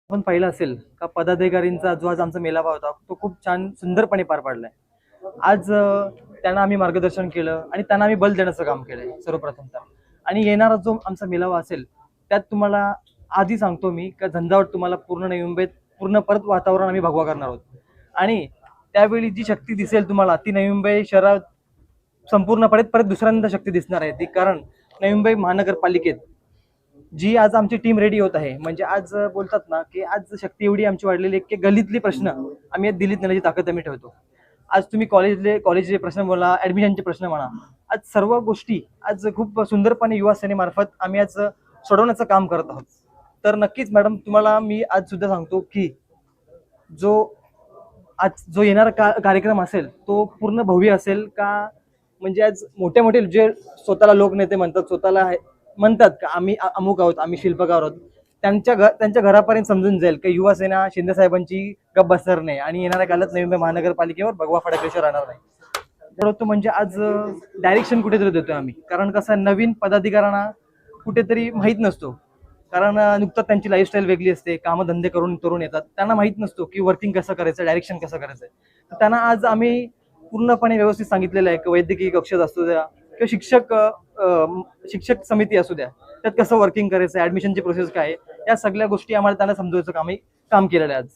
आपण पाहिलं असेल का पदाधिकारींचा जो आज आमचा मेळावा होता तो खूप छान सुंदरपणे पार पाडलाय. आज त्यांना आम्ही मार्गदर्शन केलं आणि त्यांना आम्ही बल देण्याचं काम केलंय सर्वप्रथमतः. आणि येणारा जो आमचा मेळावा असेल त्यात तुम्हाला आधी सांगतो मी का झंझावात तुम्हाला पूर्ण नवी मुंबईत पूर्ण परत वातावरण आम्ही भगवा करणार आहोत. आणि त्यावेळी जी शक्ती दिसेल तुम्हाला ती नवी मुंबई शहरात संपूर्णपणे परत दुसऱ्यांदा शक्ती दिसणार आहे. ती कारण नवी मुंबई महानगरपालिकेत जी आज आमची टीम रेडी होत आहे. म्हणजे आज बोलतात ना की आज शक्ती एवढी आमची वाढलेली आहे की गल्लीतली प्रश्न आम्ही दिल्लीत नेण्याची ताकद आम्ही ठेवतो. आज तुम्ही कॉलेजचे प्रश्न बोला, ऍडमिशनचे प्रश्न म्हणा, आज सर्व गोष्टी आज खूप सुंदरपणे युवा सेनेमार्फत आम्ही आज सोडवण्याचं काम करत आहोत. तर नक्कीच मॅडम तुम्हाला मी आज सुद्धा सांगतो की जो आज जो येणारा कार्यक्रम असेल तो पूर्ण भव्य असेल का. म्हणजे आज मोठे मोठे जे स्वतःला लोकनेते म्हणतात, स्वतःला म्हणतात का आम्ही अमुक आहोत, आम्ही शिल्पकार आहोत, त्यांच्या घरापर्यंत समजून जाईल की युवा सेना शिंदे साहेबांची गप बसणार नाही आणि येणाऱ्या काळात नवी मुंबई महानगरपालिकेवर भगवा फडकल्याशिवाय राहणार नाही. तर म्हणजे आज डायरेक्शन कुठेतरी देतोय आम्ही. कारण कसं नवीन पदाधिकाऱ्यांना कुठेतरी माहीत नसतो. कारण नुकतं त्यांची लाईफस्टाईल वेगळी असते, कामधंदे करून तरुण येतात, त्यांना माहीत नसतो की वर्किंग कसं करायचं, डायरेक्शन कसं करायचं. तर त्यांना आज आम्ही पूर्णपणे व्यवस्थित सांगितलेलं आहे की वैद्यकीय कक्षात असू द्या किंवा शिक्षक समिती असू द्या, त्यात कसं वर्किंग करायचं, ऍडमिशनची प्रोसेस काय आहे, या सगळ्या गोष्टी आम्हाला त्यांना समजवायचं काम केलेलं आहे आज.